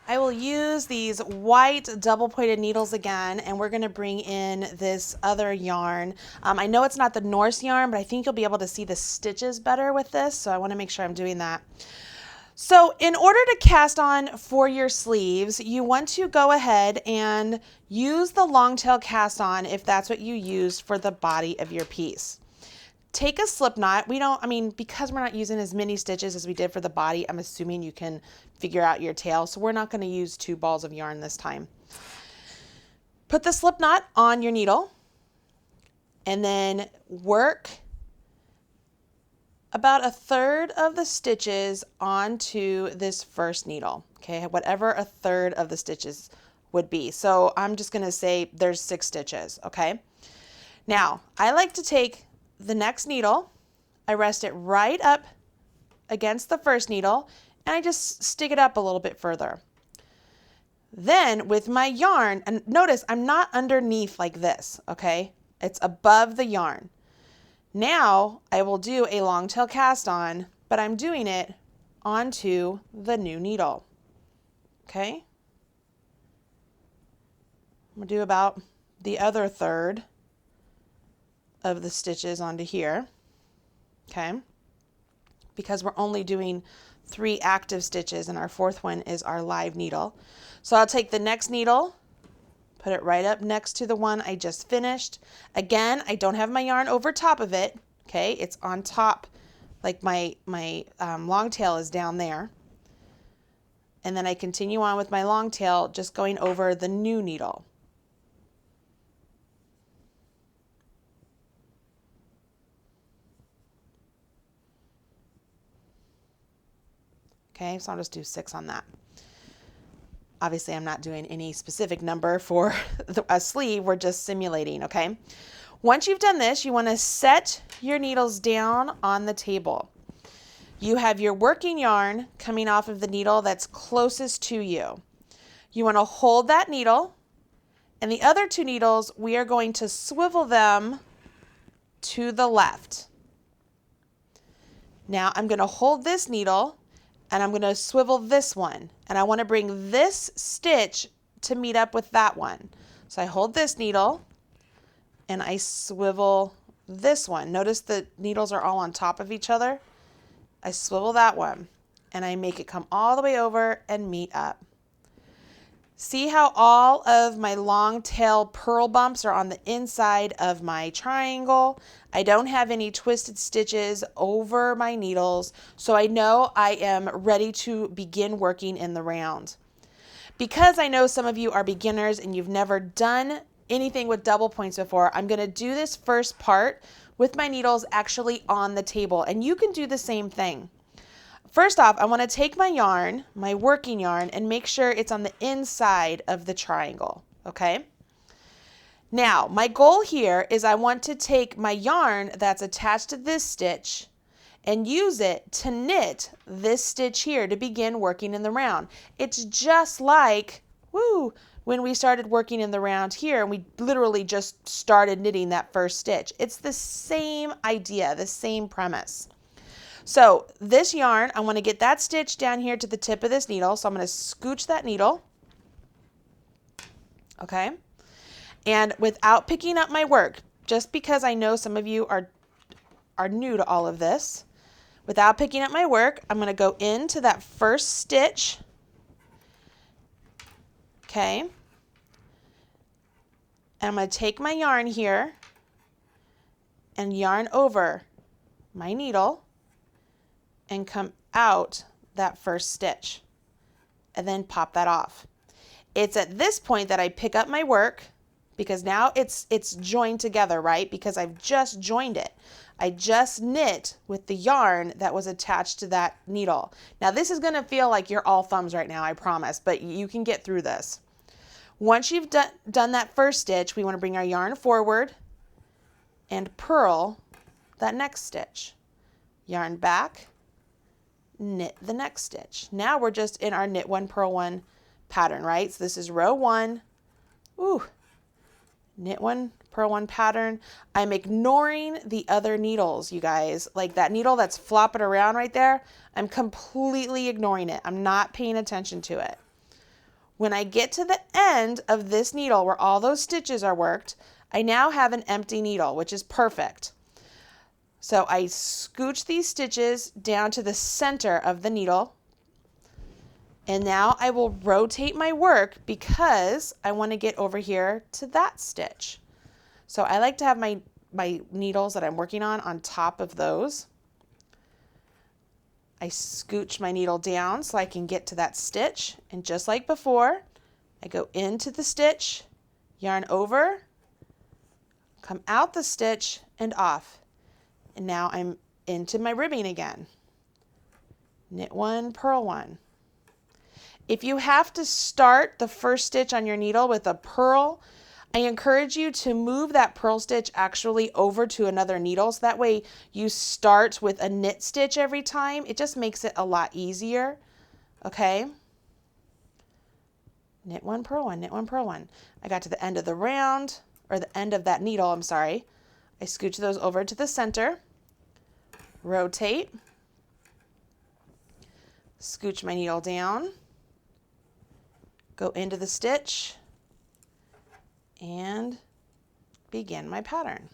I will use these white double pointed needles again, and we're going to bring in this other yarn. I know it's not the Norse yarn, but I think you'll be able to see the stitches better with this, so I want to make sure I'm doing that. So in order to cast on for your sleeves, you want to go ahead and use the long tail cast on if that's what you used for the body of your piece. Take a slip knot. Because we're not using as many stitches as we did for the body, I'm assuming you can figure out your tail. So we're not going to use 2 balls of yarn this time. Put the slip knot on your needle and then work about 1/3 of the stitches onto this first needle, okay, whatever 1/3 of the stitches would be. So I'm just going to say there's 6 stitches, okay? Now, I like to take the next needle, I rest it right up against the first needle, and I just stick it up a little bit further. Then with my yarn, and notice I'm not underneath like this, okay? It's above the yarn. Now I will do a long tail cast on, but I'm doing it onto the new needle. Okay? I'm going to do about the other 1/3 of the stitches onto here. Okay? Because we're only doing 3 active stitches and our 4th one is our live needle. So I'll take the next needle, put it right up next to the one I just finished. Again, I don't have my yarn over top of it. Okay, it's on top, like my long tail is down there. And then I continue on with my long tail, just going over the new needle. Okay, so I'll just do 6 on that. Obviously, I'm not doing any specific number for a sleeve. We're just simulating, okay? Once you've done this, you want to set your needles down on the table. You have your working yarn coming off of the needle that's closest to you. You want to hold that needle, and the other 2 needles, we are going to swivel them to the left. Now, I'm going to hold this needle, and I'm going to swivel this one, and I want to bring this stitch to meet up with that one. So I hold this needle and I swivel this one. Notice the needles are all on top of each other. I swivel that one and I make it come all the way over and meet up. See how all of my long tail purl bumps are on the inside of my triangle? I don't have any twisted stitches over my needles, so I know I am ready to begin working in the round. Because I know some of you are beginners and you've never done anything with double points before, I'm going to do this first part with my needles actually on the table, and you can do the same thing. First off, I want to take my yarn, my working yarn, and make sure it's on the inside of the triangle, okay? Now, my goal here is I want to take my yarn that's attached to this stitch and use it to knit this stitch here to begin working in the round. It's just like, when we started working in the round here and we literally just started knitting that first stitch. It's the same idea, the same premise. So this yarn, I want to get that stitch down here to the tip of this needle. So I'm going to scooch that needle. Okay. And without picking up my work, just because I know some of you are new to all of this, without picking up my work, I'm going to go into that first stitch. Okay. And I'm going to take my yarn here and yarn over my needle and come out that first stitch and then pop that off. It's at this point that I pick up my work because now it's joined together, right? Because I've just joined it. I just knit with the yarn that was attached to that needle. Now this is going to feel like you're all thumbs right now, I promise, but you can get through this. Once you've done that first stitch, we want to bring our yarn forward and purl that next stitch. Yarn back, knit the next stitch. Now we're just in our knit one, purl one pattern, right? So this is row one. Ooh, knit one, purl one pattern. I'm ignoring the other needles, you guys. Like that needle that's flopping around right there, I'm completely ignoring it. I'm not paying attention to it. When I get to the end of this needle where all those stitches are worked, I now have an empty needle, which is perfect. So I scooch these stitches down to the center of the needle. And now I will rotate my work because I want to get over here to that stitch. So I like to have my needles that I'm working on top of those. I scooch my needle down so I can get to that stitch. And just like before, I go into the stitch, yarn over, come out the stitch and off. And now I'm into my ribbing again. Knit one, purl one. If you have to start the first stitch on your needle with a purl, I encourage you to move that purl stitch actually over to another needle. So that way you start with a knit stitch every time. It just makes it a lot easier. Okay. Knit one, purl one, knit one, purl one. I got to the end of the round, or the end of that needle, I'm sorry. I scooch those over to the center, rotate, scooch my needle down, go into the stitch, and begin my pattern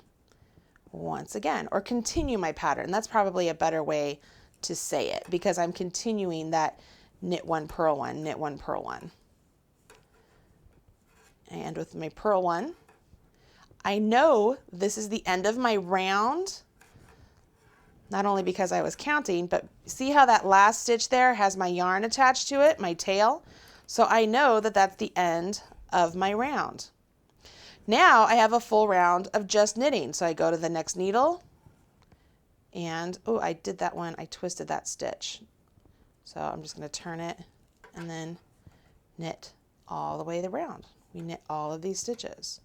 once again, or continue my pattern. That's probably a better way to say it because I'm continuing that knit one, purl one, knit one, purl one. And with my purl one, I know this is the end of my round, not only because I was counting, but see how that last stitch there has my yarn attached to it, my tail? So I know that that's the end of my round. Now I have a full round of just knitting. So I go to the next needle and, oh, I did that one. I twisted that stitch. So I'm just going to turn it and then knit all the way around. We knit all of these stitches.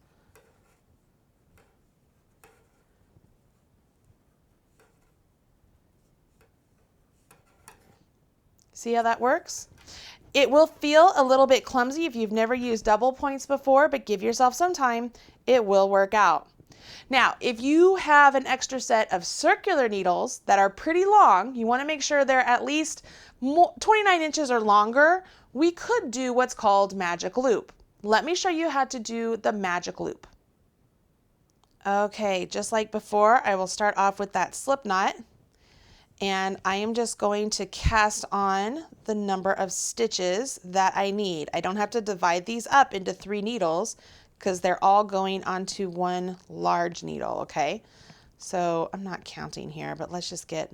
See how that works? It will feel a little bit clumsy if you've never used double points before, but give yourself some time. It will work out. Now, if you have an extra set of circular needles that are pretty long, you want to make sure they're at least 29 inches or longer, we could do what's called magic loop. Let me show you how to do the magic loop. Okay, just like before, I will start off with that slip knot. And I am just going to cast on the number of stitches that I need. I don't have to divide these up into 3 needles because they're all going onto one large needle, okay? So I'm not counting here, but let's just get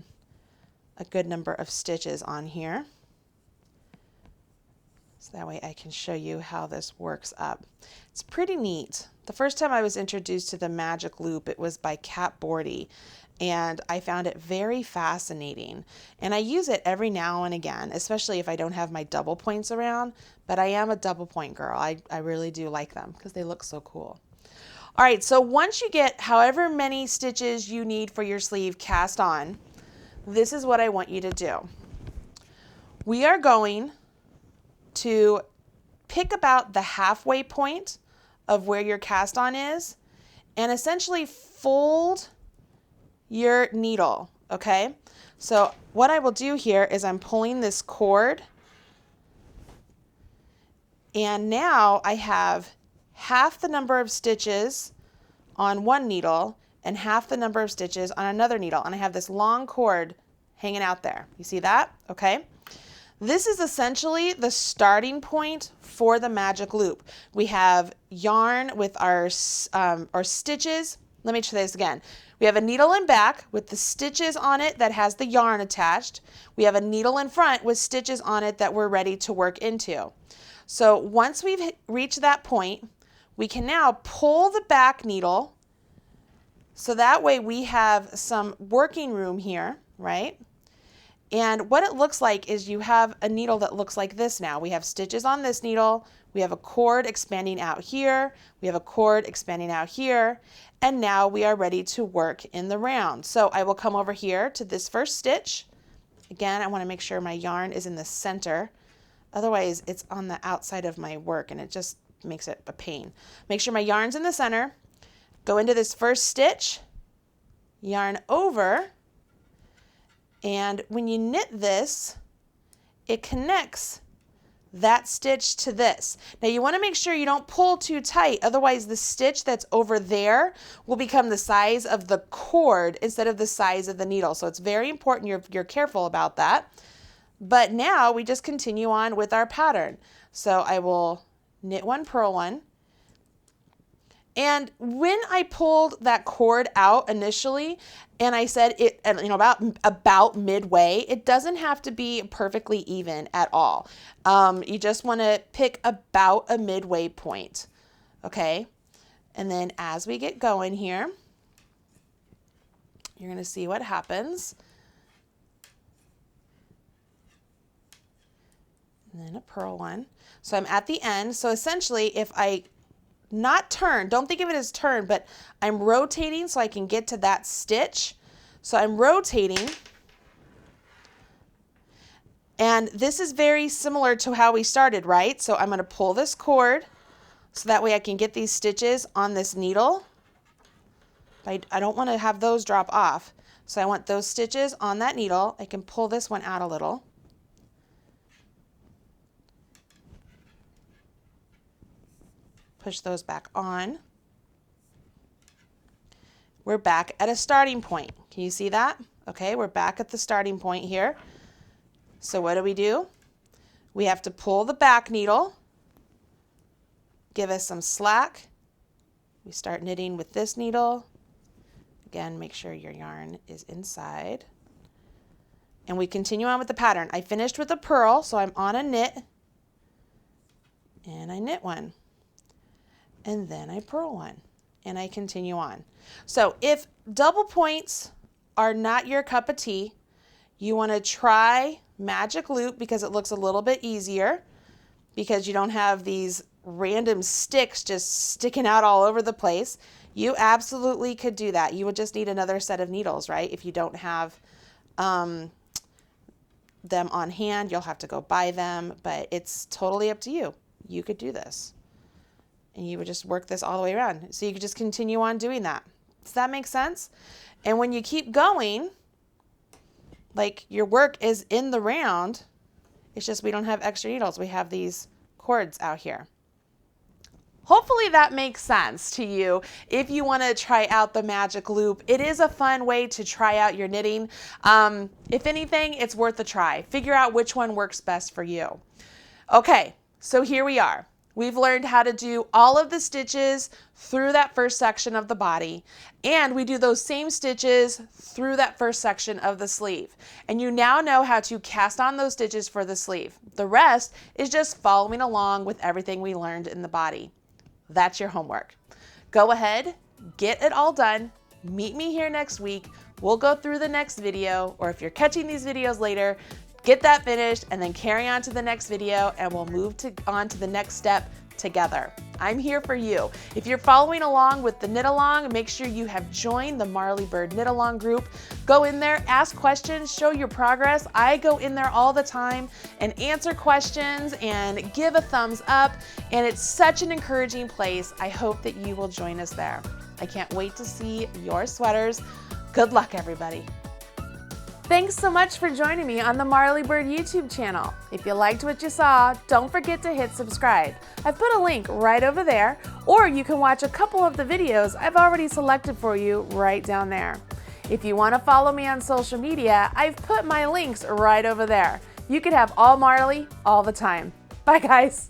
a good number of stitches on here. So that way I can show you how this works up. It's pretty neat. The first time I was introduced to the magic loop, it was by Kat Bordy. And I found it very fascinating. And I use it every now and again, especially if I don't have my double points around. But I am a double point girl. I really do like them because they look so cool. All right, so once you get however many stitches you need for your sleeve cast on, this is what I want you to do. We are going to pick about the halfway point of where your cast on is and essentially fold your needle, okay? So what I will do here is I'm pulling this cord and now I have half the number of stitches on one needle and half the number of stitches on another needle, and I have this long cord hanging out there. You see that? Okay. This is essentially the starting point for the magic loop. We have yarn with our stitches. Let me try this again. We have a needle in back with the stitches on it that has the yarn attached. We have a needle in front with stitches on it that we're ready to work into. So once we've reached that point, we can now pull the back needle So that way we have some working room here, right? And what it looks like is you have a needle that looks like this now. We have stitches on this needle. We have a cord expanding out here. We have a cord expanding out here. And now we are ready to work in the round. So I will come over here to this first stitch. Again, I want to make sure my yarn is in the center. Otherwise, it's on the outside of my work and it just makes it a pain. Make sure my yarn's in the center. Go into this first stitch, yarn over. And when you knit this, it connects that stitch to this. Now you want to make sure you don't pull too tight, otherwise the stitch that's over there will become the size of the cord instead of the size of the needle. So it's very important you're careful about that. But now we just continue on with our pattern. So I will knit one, purl one. And when I pulled that cord out initially, and I said it, about midway, it doesn't have to be perfectly even at all. You just want to pick about a midway point, okay? And then as we get going here, you're going to see what happens. And then a purl one. So I'm at the end. So essentially, if I not turn, don't think of it as turn, but I'm rotating so I can get to that stitch. So I'm rotating. And this is very similar to how we started, right? So I'm going to pull this cord so that way I can get these stitches on this needle. I don't want to have those drop off. So I want those stitches on that needle. I can pull this one out a little. Push those back on. We're back at a starting point. Can you see that? Okay, we're back at the starting point here. So what do? We have to pull the back needle, give us some slack. We start knitting with this needle. Again, make sure your yarn is inside. And we continue on with the pattern. I finished with a purl, so I'm on a knit, and I knit one. And then I purl one, and I continue on. So if double points are not your cup of tea, you want to try magic loop because it looks a little bit easier because you don't have these random sticks just sticking out all over the place. You absolutely could do that. You would just need another set of needles, right? If you don't have them on hand, you'll have to go buy them, but it's totally up to you. You could do this. And you would just work this all the way around. So you could just continue on doing that. Does that make sense? And when you keep going, like your work is in the round, it's just we don't have extra needles. We have these cords out here. Hopefully that makes sense to you. If you want to try out the magic loop, it is a fun way to try out your knitting. If anything, it's worth a try. Figure out which one works best for you. Okay, so here we are. We've learned how to do all of the stitches through that first section of the body, and we do those same stitches through that first section of the sleeve. And you now know how to cast on those stitches for the sleeve. The rest is just following along with everything we learned in the body. That's your homework. Go ahead, get it all done. Meet me here next week. We'll go through the next video, or if you're catching these videos later, get that finished and then carry on to the next video and we'll move on to the next step together. I'm here for you. If you're following along with the knit along, make sure you have joined the Marly Bird Knitalong group. Go in there, ask questions, show your progress. I go in there all the time and answer questions and give a thumbs up, and it's such an encouraging place. I hope that you will join us there. I can't wait to see your sweaters. Good luck, everybody. Thanks so much for joining me on the Marly Bird YouTube channel. If you liked what you saw, don't forget to hit subscribe. I've put a link right over there, or you can watch a couple of the videos I've already selected for you right down there. If you want to follow me on social media, I've put my links right over there. You could have all Marly all the time. Bye guys.